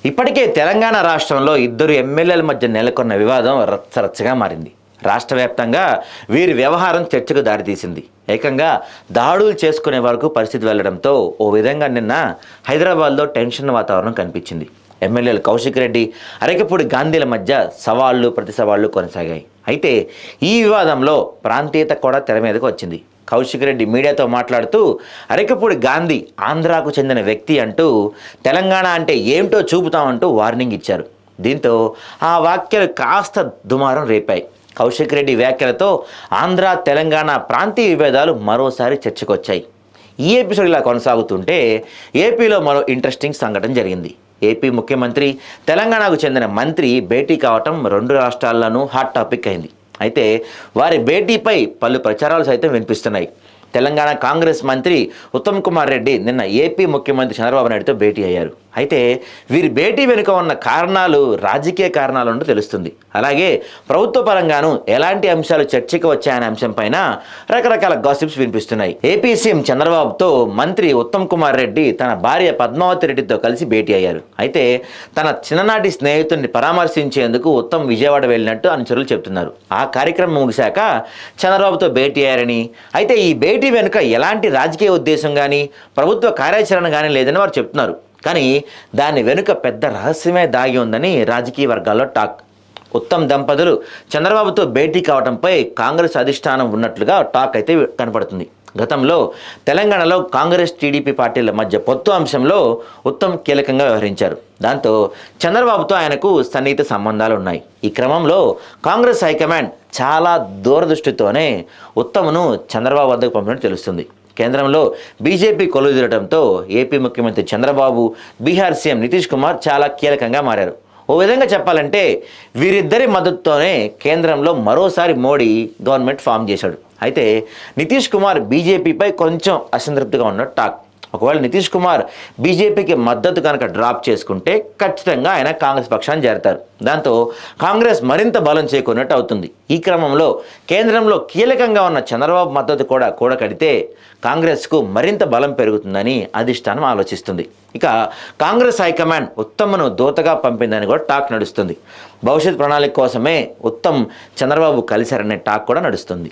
ఇప్పటికే తెలంగాణ రాష్ట్రంలో ఇద్దరు ఎమ్మెల్యేల మధ్య నెలకొన్న వివాదం రచ్చరచ్చగా మారింది. రాష్ట్ర వ్యాప్తంగా వీరి వ్యవహారం చర్చకు దారితీసింది. ఏకంగా దాడులు చేసుకునే వరకు పరిస్థితి వెళ్లడంతో ఓ విధంగా నిన్న హైదరాబాద్లో టెన్షన్ వాతావరణం కనిపించింది. ఎమ్మెల్యేలు కౌశిక్ రెడ్డి, అరకపూడి గాంధీల మధ్య సవాళ్లు ప్రతి సవాళ్లు కొనసాగాయి. అయితే ఈ వివాదంలో ప్రాంతీయత కూడా తెర మీదకు వచ్చింది. కౌశిక్ రెడ్డి మీడియాతో మాట్లాడుతూ అరకపూడి గాంధీ ఆంధ్రాకు చెందిన వ్యక్తి అంటూ తెలంగాణ అంటే ఏమిటో చూపుతామంటూ వార్నింగ్ ఇచ్చారు. దీంతో ఆ వ్యాఖ్యలు కాస్త దుమారం రేపాయి. కౌశిక్ రెడ్డి వ్యాఖ్యలతో ఆంధ్ర తెలంగాణ ప్రాంతీయ విభేదాలు మరోసారి చర్చకొచ్చాయి. ఈ ఎపిసోడ్ ఇలా కొనసాగుతుంటే ఏపీలో మరో ఇంట్రెస్టింగ్ సంఘటన జరిగింది. ఏపీ ముఖ్యమంత్రి, తెలంగాణకు చెందిన మంత్రి భేటీ కావటం రెండు రాష్ట్రాల్లోనూ హాట్ టాపిక్ అయింది. అయితే వారి భేటీపై పలు ప్రచారాలు సైతం వినిపిస్తున్నాయి. తెలంగాణ కాంగ్రెస్ మంత్రి ఉత్తమ్ కుమార్ రెడ్డి నిన్న ఏపీ ముఖ్యమంత్రి చంద్రబాబు నాయుడుతో భేటీ అయ్యారు. అయితే వీరి భేటీ వెనుక ఉన్న కారణాలు రాజకీయ కారణాలు ఉన్నట్టు తెలుస్తుంది. అలాగే ప్రభుత్వ పరంగాను ఎలాంటి అంశాలు చర్చకు వచ్చాయనే అంశంపైన రకరకాల గాసిప్స్ వినిపిస్తున్నాయి. ఏపీ సీఎం చంద్రబాబుతో మంత్రి ఉత్తమ్ కుమార్ రెడ్డి తన భార్య పద్మావతి రెడ్డితో కలిసి భేటీ అయ్యారు. అయితే తన చిన్ననాటి స్నేహితుడిని పరామర్శించేందుకు ఉత్తమ్ విజయవాడ వెళ్ళినట్టు అనుచరులు చెబుతున్నారు. ఆ కార్యక్రమం ముగిశాక చంద్రబాబుతో భేటీ అయ్యారని, అయితే ఈ భేటీ వెనుక ఎలాంటి రాజకీయ ఉద్దేశం కానీ ప్రభుత్వ కార్యాచరణ కానీ లేదని వారు చెప్తున్నారు. కానీ దాని వెనుక పెద్ద రహస్యమే దాగి ఉందని రాజకీయ వర్గాల్లో టాక్. ఉత్తమ్ దంపతులు చంద్రబాబుతో భేటీ కావడంపై కాంగ్రెస్ అధిష్టానం ఉన్నట్లుగా టాక్ అయితే కనపడుతుంది. గతంలో తెలంగాణలో కాంగ్రెస్ టీడీపీ పార్టీల మధ్య పొత్తు అంశంలో ఉత్తమ్ కీలకంగా వ్యవహరించారు. దాంతో చంద్రబాబుతో ఆయనకు సన్నిహిత సంబంధాలు ఉన్నాయి. ఈ క్రమంలో కాంగ్రెస్ హైకమాండ్ చాలా దూరదృష్టితోనే ఉత్తమ్ను చంద్రబాబు వద్దకు పంపినట్టు తెలుస్తుంది. కేంద్రంలో బీజేపీ కొలువుదీరడంతో ఏపీ ముఖ్యమంత్రి చంద్రబాబు, బీహార్ సీఎం నితీష్ కుమార్ చాలా కీలకంగా మారారు. ఓ విధంగా చెప్పాలంటే వీరిద్దరి మద్దతుతోనే కేంద్రంలో మరోసారి మోడీ గవర్నమెంట్ ఫామ్ చేశాడు. అయితే నితీష్ కుమార్ బీజేపీపై కొంచెం అసంతృప్తిగా ఉన్న టాక్. ఒకవేళ నితీష్ కుమార్ బీజేపీకి మద్దతు కనుక డ్రాప్ చేసుకుంటే ఖచ్చితంగా ఆయన కాంగ్రెస్ పక్షాన్ని చేరతారు. దాంతో కాంగ్రెస్ మరింత బలం చేకూరినట్టు అవుతుంది. ఈ క్రమంలో కేంద్రంలో కీలకంగా ఉన్న చంద్రబాబు మద్దతు కూడా కూడకడితే కాంగ్రెస్కు మరింత బలం పెరుగుతుందని అధిష్టానం ఆలోచిస్తుంది. ఇక కాంగ్రెస్ హైకమాండ్ ఉత్తమ్ను దూతగా పంపిందని కూడా టాక్ నడుస్తుంది. భవిష్యత్ ప్రణాళిక కోసమే ఉత్తమ్ చంద్రబాబు కలిశారనే టాక్ కూడా నడుస్తుంది.